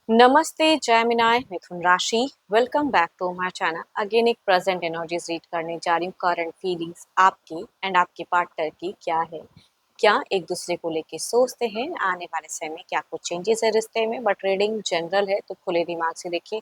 नमस्ते जैमिनाय मिथुन राशि। Welcome back to my channel. Again एक प्रेजेंट एनर्जीज रीड करने जा रही हूँ। करंट फीलिंग्स आपकी एंड आपके पार्टनर की क्या है, क्या एक दूसरे को लेके सोचते हैं, आने वाले समय में क्या कुछ चेंजेस है रिश्ते में। बट रीडिंग जनरल है तो खुले दिमाग से देखिए।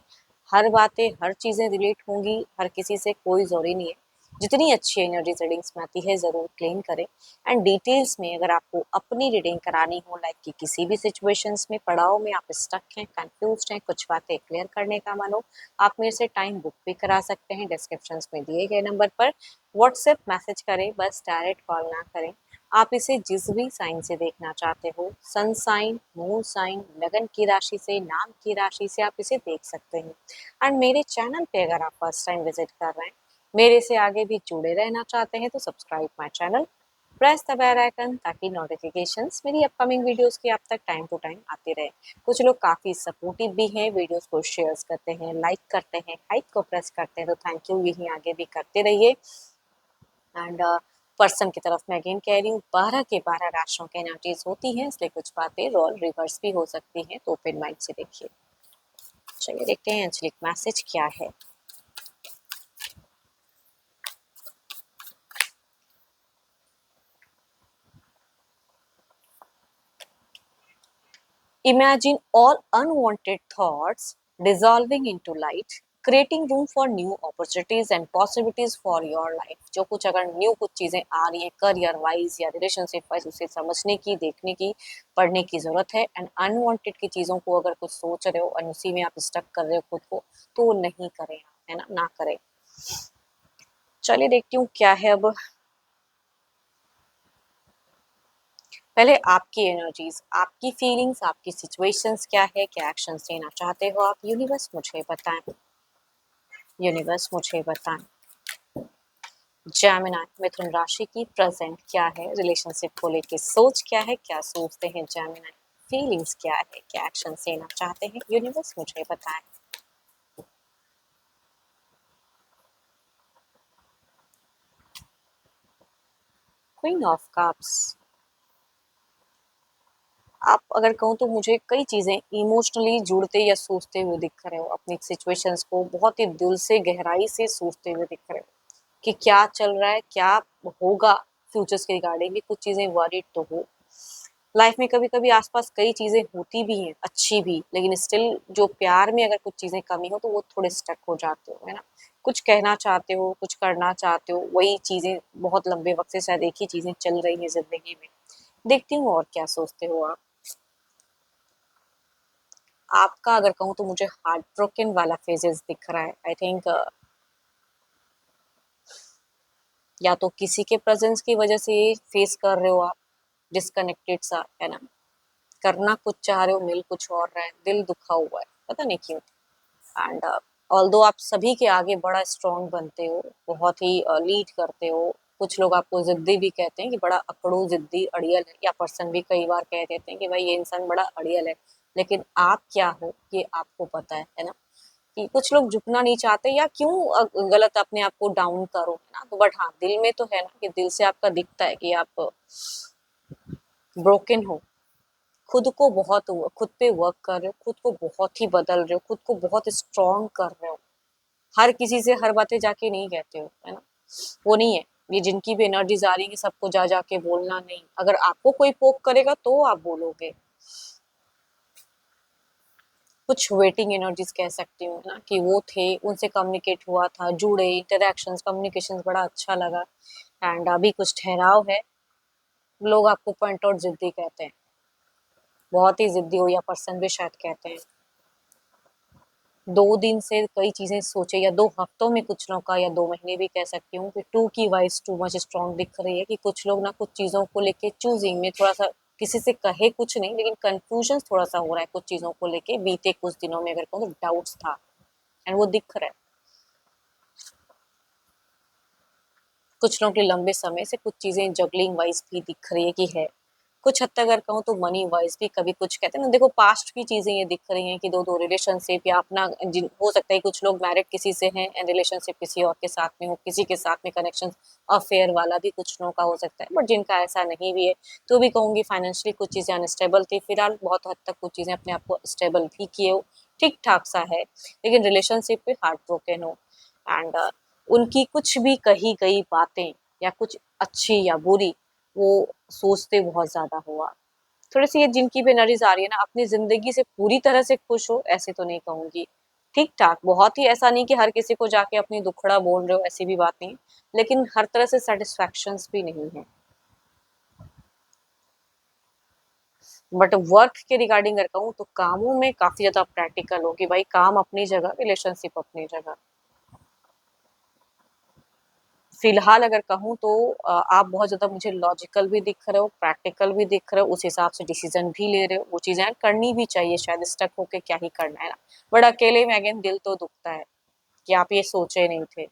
हर बातें हर चीज़ें रिलेट होंगी हर किसी से, कोई ज़रूरी नहीं है। जितनी अच्छी एनर्जी रीडिंग्स में आती है ज़रूर क्लेम करें। एंड डिटेल्स में अगर आपको अपनी रीडिंग करानी हो, लाइक कि किसी भी सिचुएशंस में पड़ाव में आप स्टक हैं, कंफ्यूज्ड हैं, कुछ बातें क्लियर करने का मन हो, आप मेरे से टाइम बुक भी करा सकते हैं। डिस्क्रिप्शंस में दिए गए नंबर पर व्हाट्सएप मैसेज करें, बस डायरेक्ट कॉल ना करें। आप इसे जिस भी साइन से देखना चाहते हो, सन साइन, मून साइन, लगन की राशि से, नाम की राशि से, आप इसे देख सकते हैं। एंड मेरे चैनल पे अगर आप फर्स्ट टाइम विजिट कर रहे हैं, मेरे से आगे भी जुड़े रहना चाहते हैं, तो subscribe my channel, press the bell icon, ताकि नोटिफिकेशंस मेरी अपकमिंग वीडियोस की आप तक टाइम टू टाइम आती रहे। कुछ लोग काफ़ी सपोर्टिव भी हैं, वीडियोस को शेयर करते हैं, लाइक करते हैं, हाइप को प्रेस करते हैं, तो थैंक यू, यही आगे भी करते रहिए। एंड पर्सन की तरफ मैं अगेन कह रही हूँ, 12 के 12 राशियों की एनर्जीज होती हैं, इसलिए कुछ बातें रोल रिवर्स भी हो सकती हैं, तो ओपन माइंड से देखिए। चलिए देखते हैं एंजेलिक मैसेज क्या है। Imagine all unwanted thoughts dissolving into light, creating room for new opportunities and possibilities for your life। जो कुछ अगर न्यू कुछ चीज़ें आ रही हैं करियर वाइज या रिलेशनशिप वाइज, उसे समझने की, देखने की, पढ़ने की ज़रूरत है। एंड अनवांटेड की चीज़ों को अगर कुछ सोच रहे हो और उसी में आप स्टक कर रहे हो खुद को, तो वो नहीं करें, है ना करें। चलिए देखती हूँ क्या है अब। पहले आपकी एनर्जीज, आपकी फीलिंग्स, आपकी सिचुएशंस क्या है, क्या एक्शंस लेना चाहते हो आप, यूनिवर्स मुझे बताएं। यूनिवर्स मुझे बताएं। जेमिनी मिथुन राशि की प्रेजेंट क्या है, रिलेशनशिप को लेके सोच क्या है, क्या सोचते हैं जेमिनी, फीलिंग्स क्या है, क्या एक्शंस लेना चाहते हैं, यूनिवर्स मुझे बताएं। Queen of cups. आप अगर कहूँ तो मुझे कई चीज़ें इमोशनली जुड़ते या सोचते हुए दिख रहे हो, अपनी सिचुएशंस को बहुत ही दिल से गहराई से सोचते हुए दिख रहे हो कि क्या चल रहा है, क्या होगा फ्यूचर्स के रिगार्डिंग। भी कुछ चीज़ें वरीड तो हो। लाइफ में कभी कभी आसपास कई चीज़ें होती भी हैं अच्छी भी, लेकिन स्टिल जो प्यार में अगर कुछ चीज़ें कमी हो तो वो थोड़े स्टक हो जाते हो, है ना। कुछ कहना चाहते हो, कुछ करना चाहते हो, वही चीज़ें बहुत लंबे वक्त से शायद एक ही चीज़ें चल रही हैं जिंदगी में। देखती हूँ और क्या सोचते हो आप। आपका अगर कहूँ तो मुझे हार्ट ब्रोकन वाला फेजेस दिख रहा है। आई थिंक या तो किसी के प्रेजेंस की वजह से ये फेस कर रहे हो आप, डिस्कनेक्टेड सा, है ना। करना कुछ चाह रहे हो, मिल कुछ और रहा है, दिल दुखा हुआ है, पता नहीं क्यों। एंड ऑल्दो आप सभी के आगे बड़ा स्ट्रांग बनते हो, बहुत ही लीड करते हो। कुछ लोग आपको जिद्दी भी कहते हैं कि बड़ा अकड़ू जिद्दी अड़ियल है, या पर्सन भी कई बार कह देते हैं कि भाई ये इंसान बड़ा अड़ियल है। लेकिन आप क्या हो ये आपको पता है ना। कि कुछ लोग झुकना नहीं चाहते, या क्यों गलत अपने आप को डाउन करो, है ना। तो बट हाँ, दिल में तो है ना, कि दिल से आपका दिखता है कि आप ब्रोकन हो। खुद को बहुत खुद पे वर्क कर रहे हो, खुद को बहुत ही बदल रहे हो, खुद को बहुत स्ट्रांग कर रहे हो। हर किसी से हर बातें जाके नहीं कहते हो, है ना। वो नहीं है। ये जिनकी भी एनर्जीज आ रही है सबको जा जाके बोलना नहीं, अगर आपको कोई पोक करेगा तो आप बोलोगे। कुछ वेटिंग एनर्जीज कह सकती हूँ ना, कि वो थे, उनसे कम्युनिकेट हुआ था, जुड़े, इंटरेक्शंस, कम्युनिकेशंस बड़ा अच्छा लगा। एंड अभी कुछ ठहराव है। लोग आपको पॉइंट आउट जिद्दी कहते हैं, बहुत ही जिद्दी हो, या पर्सन भी शायद कहते हैं। 2 दिन से कई चीजें सोचे, या 2 हफ्तों में कुछ लोगों का, या 2 महीने भी कह सकती हूँ, कि टू की वाइज टू मच स्ट्रॉन्ग दिख रही है। कि कुछ लोग ना कुछ चीजों को लेके चूजिंग में थोड़ा सा, किसी से कहे कुछ नहीं, लेकिन कंफ्यूजन थोड़ा सा हो रहा है कुछ चीजों को लेके। बीते कुछ दिनों में अगर कहूँ तो डाउट्स था, एंड वो दिख रहा है। कुछ लोगों के लंबे समय से कुछ चीजें जगलिंग वाइज भी दिख रही है कि है। कुछ हद तक अगर कहूँ तो मनी वाइज भी, कभी कुछ कहते हैं ना, देखो पास्ट की चीजें ये दिख रही हैं कि दो दो रिलेशनशिप, या अपना हो सकता है कुछ लोग मैरिड किसी से हैं एंड रिलेशनशिप किसी और के साथ में हो, किसी के साथ में कनेक्शन अफेयर वाला भी कुछ लोगों का हो सकता है। बट जिनका ऐसा नहीं भी है, तो भी कहूँगी फाइनेंशियली कुछ चीजें अनस्टेबल थी, फिलहाल बहुत हद तक कुछ चीजें अपने आप को स्टेबल भी किए हो। ठीक ठाक सा है, लेकिन रिलेशनशिप पे हार्ट ब्रोकन हो एंड उनकी कुछ भी कही गई बातें या कुछ अच्छी या बुरी वो सोचते बहुत ज्यादा हो आप। थोड़ी सी ये जिनकी भी एनर्जीज आ रही है ना, अपनी जिंदगी से पूरी तरह से खुश हो ऐसे तो नहीं कहूंगी, ठीक ठाक, बहुत ही ऐसा नहीं कि हर किसी को जाके अपनी दुखड़ा बोल रहे हो, ऐसी भी बात नहीं, लेकिन हर तरह से सेटिस्फैक्शंस भी नहीं है। बट वर्क के रिगार्डिंग अगर कहूँ तो कामों में काफी ज्यादा प्रैक्टिकल हो कि भाई काम अपनी जगह, रिलेशनशिप अपनी जगह। फिलहाल अगर कहूँ तो आप बहुत ज़्यादा मुझे लॉजिकल भी दिख रहे हो, प्रैक्टिकल भी दिख रहे हो, उस हिसाब से डिसीजन भी ले रहे हो, वो चीज़ें करनी भी चाहिए, शायद स्टक होके क्या ही करना है ना। बट अकेले में अगेन दिल तो दुखता है कि आप ये सोचे नहीं थे।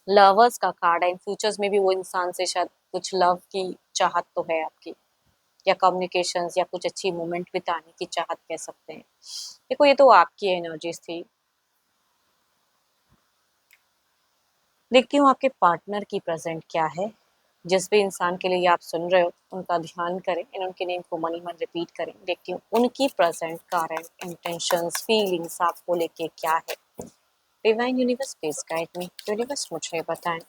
लवर्स का कार्ड है, इन फ्यूचर्स में भी वो इंसान से शायद कुछ लव की चाहत तो है आपकी, या कम्युनिकेशंस या कुछ अच्छी मोमेंट बिताने की चाहत कह सकते हैं। देखो ये तो आपकी एनर्जीज थी। देखती हूँ आपके पार्टनर की प्रेजेंट क्या है। जिस भी इंसान के लिए ये आप सुन रहे हो उनका ध्यान करें एंड उनके नेम को मनी मन रिपीट करें। देखती हूँ उनकी प्रेजेंट करंट इंटेंशंस फीलिंग्स आपको लेके क्या है। Divine universe please guide me. Universe मुझे बताएं।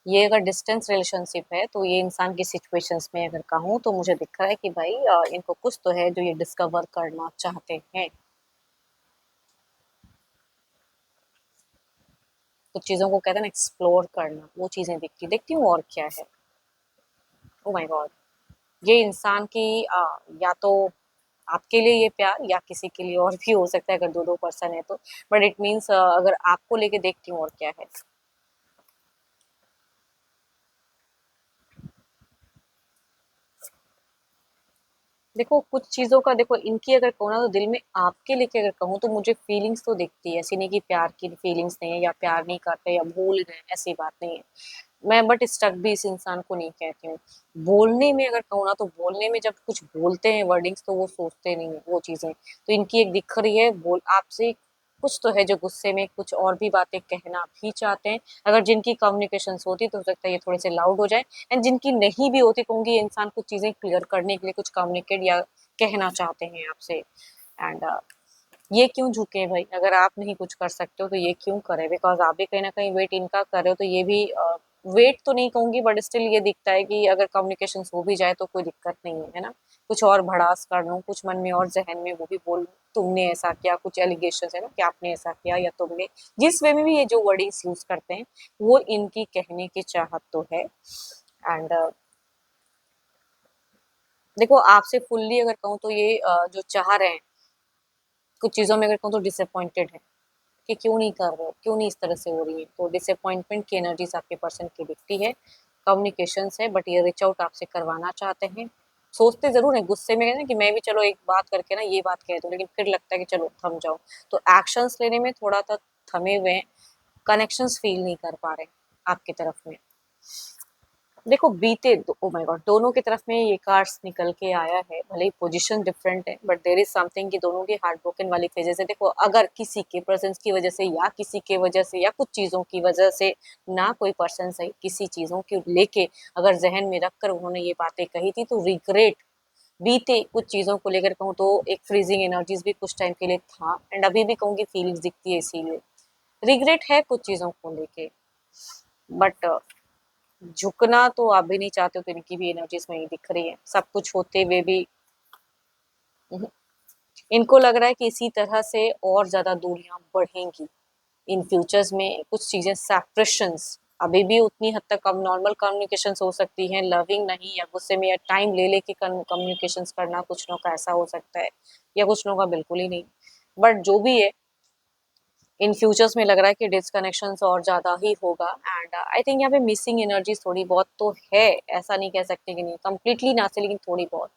ये अगर डिस्टेंस रिलेशनशिप है तो ये इंसान की सिचुएशंस में अगर कहूँ तो मुझे दिख रहा है कि भाई इनको कुछ तो है जो ये डिस्कवर करना चाहते हैं। कुछ चीज़ों को कहते हैं ना एक्सप्लोर करना, वो चीज़ें दिखती देखती हूँ और क्या है। ओ माय गॉड, ये इंसान की या तो आपके लिए ये प्यार या किसी के लिए और भी हो सकता है अगर दो दो पर्सन है तो। बट इट मीन्स अगर आपको लेके देखती हूँ और क्या है। देखो कुछ चीज़ों का देखो इनकी अगर कहूँ ना तो दिल में आपके लेके अगर कहूँ तो मुझे फीलिंग्स तो दिखती है, ऐसी नहीं कि प्यार की फीलिंग्स नहीं है या प्यार नहीं करते या भूल गए, ऐसी बात नहीं है। मैं बट स्टक भी इस इंसान को नहीं कहती हूँ। बोलने में अगर कहूँ ना तो बोलने में जब कुछ बोलते हैं वर्डिंग्स तो वो सोचते नहीं है वो चीज़ें। तो इनकी एक दिख रही है बोल आपसे कुछ तो है जो गुस्से में कुछ और भी बातें कहना भी चाहते हैं। अगर जिनकी कम्युनिकेशन होती तो हो सकता है ये थोड़े से लाउड हो जाए एंड जिनकी नहीं भी होती कहूँगी ये इंसान कुछ चीज़ें क्लियर करने के लिए कुछ कम्युनिकेट या कहना चाहते हैं आपसे। एंड ये क्यों झुके भाई, अगर आप नहीं कुछ कर सकते हो तो ये क्यों करे, बिकॉज आप भी कहीं ना कहीं वेट इनका कर रहे हो तो ये भी वेट तो नहीं कहूंगी बट स्टिल ये दिखता है कि अगर कम्युनिकेशन हो भी जाए तो कोई दिक्कत नहीं है ना। कुछ और भड़ास कर लूँ कुछ मन में और जहन में वो भी बोल लूं, तुमने ऐसा किया, कुछ एलिगेशन है ना कि आपने ऐसा किया या तुमने, जिस वे में भी ये जो वर्डिंग्स यूज करते हैं वो इनकी कहने की चाहत तो है। एंड देखो आपसे फुल्ली अगर कहूँ तो ये जो चाह रहे हैं कुछ चीज़ों में अगर कहूँ तो डिसअपॉइंटेड है कि क्यों नहीं कर रहे हो, क्यों नहीं इस तरह से हो रही है। तो डिसअपॉइंटमेंट की एनर्जीज आपके पर्सन की दिखती है। कम्युनिकेशंस है बट ये रीच आउट आपसे करवाना चाहते हैं। सोचते ज़रूर हैं गुस्से में ना कि मैं भी चलो एक बात करके ना ये बात कह दूँ, लेकिन फिर लगता है कि चलो थम जाओ। तो एक्शंस लेने में थोड़ा सा थमे हुए हैं। कनेक्शंस फील नहीं कर पा रहे आपकी तरफ में। देखो बीते ओ माय गॉड दोनों की तरफ में ये कार्ड्स निकल के आया है, भले ही पोजीशन डिफरेंट है बट देयर इज समथिंग कि दोनों की हार्ट ब्रोकन वाली फेजेस है। देखो अगर किसी के प्रेजेंस की वजह से या किसी के वजह से या कुछ चीज़ों की वजह से ना कोई पर्सन सही किसी चीज़ों की लेके अगर जहन में रख कर उन्होंने ये बातें कही थी तो रिग्रेट बीते कुछ चीज़ों को लेकर कहूँ तो एक फ्रीजिंग एनर्जीज भी कुछ टाइम के लिए था एंड अभी भी कहूँगी फीलिंग्स दिखती है इसीलिए रिग्रेट है कुछ चीज़ों को लेके। बट झुकना तो आप भी नहीं चाहते हो तो इनकी भी एनर्जीज वही दिख रही है, सब कुछ होते हुए भी इनको लग रहा है कि इसी तरह से और ज्यादा दूरियां बढ़ेंगी इन फ्यूचर्स में। कुछ चीजें सेपरेशंस अभी भी उतनी हद तक अब नॉर्मल कम्युनिकेशन हो सकती हैं, लविंग नहीं या गुस्से में या टाइम ले लेके कम्युनिकेशन करना कुछ लोगों का ऐसा हो सकता है या कुछ लोगों का बिल्कुल ही नहीं। बट जो भी है इन फ्यूचर्स में लग रहा है कि डिस्कनेक्शन और ज़्यादा ही होगा एंड आई थिंक यहाँ पे मिसिंग एनर्जी थोड़ी बहुत तो है। ऐसा नहीं कह सकते कि नहीं, कंप्लीटली ना से लेकिन थोड़ी बहुत।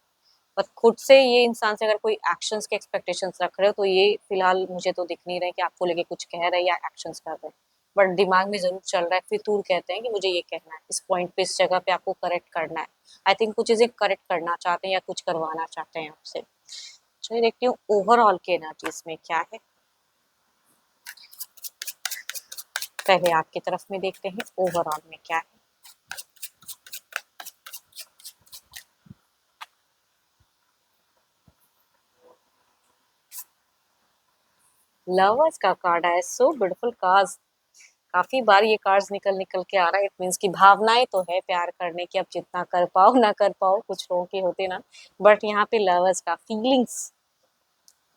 बट खुद से ये इंसान से अगर कोई एक्शंस के एक्सपेक्टेशंस रख रहे हो तो ये फिलहाल मुझे तो दिख नहीं रहे कि आपको लेके कुछ कह रहे हैं या एक्शंस कर रहे हैं। बट दिमाग में जरूर चल रहा है, फितूर कहते हैं कि मुझे ये कहना है, इस पॉइंट पे इस जगह पे आपको करेक्ट करना है। आई थिंक कुछ चीजें करेक्ट करना चाहते हैं या कुछ करवाना चाहते हैं आपसे। चलिए देखती हूँ ओवरऑल के एनर्जीज में क्या है। पहले आपकी तरफ में देखते हैं ओवरऑल में क्या है। लवर्स का कार्ड है, सो ब्यूटीफुल कार्ड्स। काफी बार ये कार्ड्स निकल निकल के आ रहा है। इट मीन्स की भावनाएं तो है प्यार करने की, अब जितना कर पाओ ना कर पाओ, कुछ लोगों के होते ना, बट यहाँ पे लवर्स का फीलिंग्स,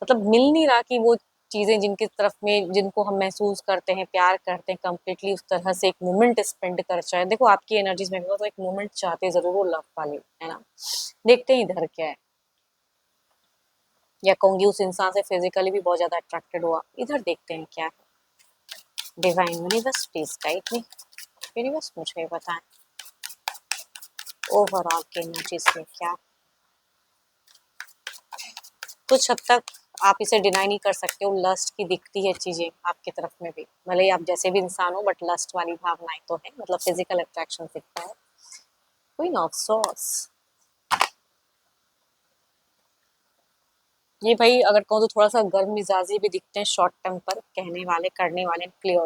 मतलब मिल नहीं रहा कि वो चीजें जिनकी तरफ में जिनको हम महसूस करते हैं, प्यार करते हैं, कंप्लीटली उस तरह से एक मोमेंट स्पेंड कर चाहे। देखो आपकी एनर्जीज में भी तो एक मोमेंट चाहते जरूर वो लव वाले, है ना। देखते हैं इधर क्या है, या कहूंगी उस इंसान से फिजिकली भी बहुत ज्यादा अट्रैक्टेड हुआ। इधर देखते हैं क्या है। Divine universe please guide me. Universe मुझे बताएं ओवरऑल के एनर्जीज में क्या। कुछ हद तक आप इसे डिनाई नहीं कर सकते हो, लस्ट की दिखती है चीजें आपकी तरफ में भी, भले ही आप जैसे भी इंसान हो, बट लस्ट वाली भावनाएं तो है, मतलब फिजिकल अट्रैक्शन दिखता है। क्वीन ऑफ सॉर्ड्स, ये भाई अगर कहूँ तो थोड़ा सा गर्म मिजाजी भी दिखते हैं, शॉर्ट टेम्पर, कहने वाले करने वाले क्लियर।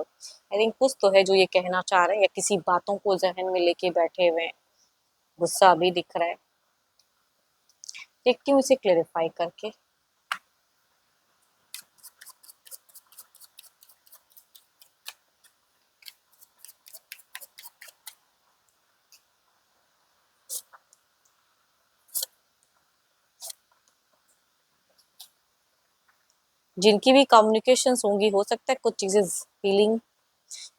आई थिंक कुछ तो है जो ये कहना चाह रहे हैं, या किसी बातों को जहन में लेके बैठे हुए हैं। गुस्सा भी दिख रहा है। देखती हूँ इसे क्लेरिफाई करके। जिनकी भी कम्युनिकेशन होंगी, हो सकता है कुछ चीजें फीलिंग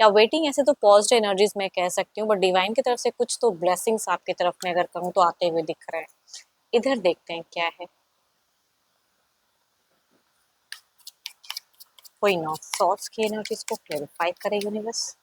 या वेटिंग, ऐसे तो पॉजिटिव एनर्जीज मैं कह सकती हूँ, बट डिवाइन की तरफ से कुछ तो ब्लेसिंग्स आपकी तरफ में अगर कहूँ तो आते हुए दिख रहे हैं। इधर देखते हैं क्या है। क्वीन ऑफ सॉर्ड्स की एनर्जीज को क्लेरिफाई करे यूनिवर्स।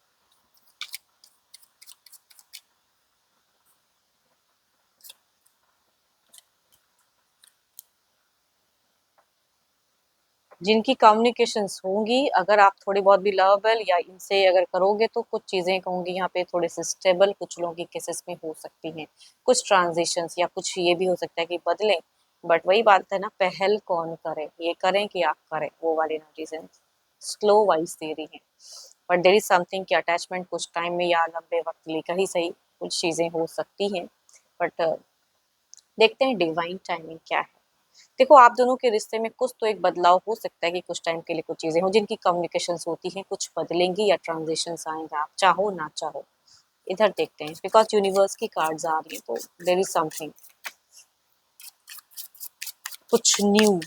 जिनकी कम्युनिकेशंस होंगी, अगर आप थोड़ी बहुत भी लवेबल या इनसे अगर करोगे तो कुछ चीजें कहूंगी यहाँ पे थोड़े से स्टेबल कुछ लोगों की केसेस में हो सकती हैं। कुछ ट्रांजिशंस या कुछ ये भी हो सकता है कि बदले, बट वही बात है ना, पहल कौन करे, ये करें कि आप करें, वो वाली एनर्जीज स्लो वाइज दे रही है। बट देर इज समथिंग कि अटैचमेंट कुछ टाइम में या लंबे वक्त लेकर ही सही कुछ चीजें हो सकती हैं। बट देखते हैं डिवाइन टाइमिंग क्या है। देखो आप दोनों के रिश्ते में कुछ तो एक बदलाव हो सकता है कि कुछ टाइम के लिए कुछ चीजें हो जिनकी कम्युनिकेशन होती हैं, कुछ बदलेंगी या ट्रांजिशन आएंगे, आप चाहो ना चाहो। इधर देखते हैं, बिकॉज यूनिवर्स की कार्ड्स आ रही है तो देर इज समथिंग, कुछ new.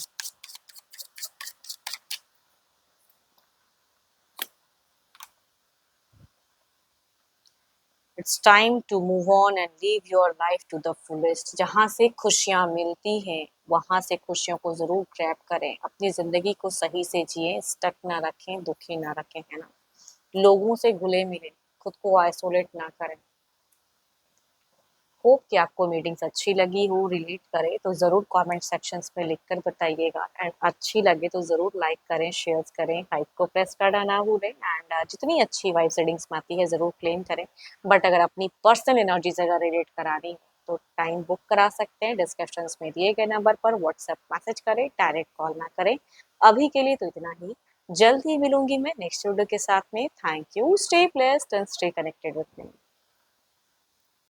It's time to move on and live your life to the fullest. जहाँ से खुशियाँ मिलती हैं वहां से खुशियों को जरूर ग्रैब करें, अपनी जिंदगी को सही से जिए, स्टक ना रखें, दुखी ना रखें, है ना। लोगों से घुले मिले, खुद को आइसोलेट ना करें। होप कि आपको मीटिंग्स अच्छी लगी हो, रिलेट करे तो ज़रूर कमेंट सेक्शंस में लिखकर बताइएगा, एंड अच्छी लगे तो ज़रूर लाइक करें, शेयर करें, हाइप को प्रेस करना ना भूलें, एंड जितनी अच्छी वाइब सेटिंग्स में आती है ज़रूर क्लेम करें। बट अगर अपनी पर्सनल एनर्जीज अगर रिलेट करानी है तो टाइम बुक करा सकते हैं, डिस्क्रिप्शंस में दिए गए नंबर पर व्हाट्सएप मैसेज करें, डायरेक्ट कॉल ना करें। अभी के लिए तो इतना ही। जल्द ही मिलूंगी मैं नेक्स्ट वीडियो के साथ में। Thank you, stay blessed and stay connected with me.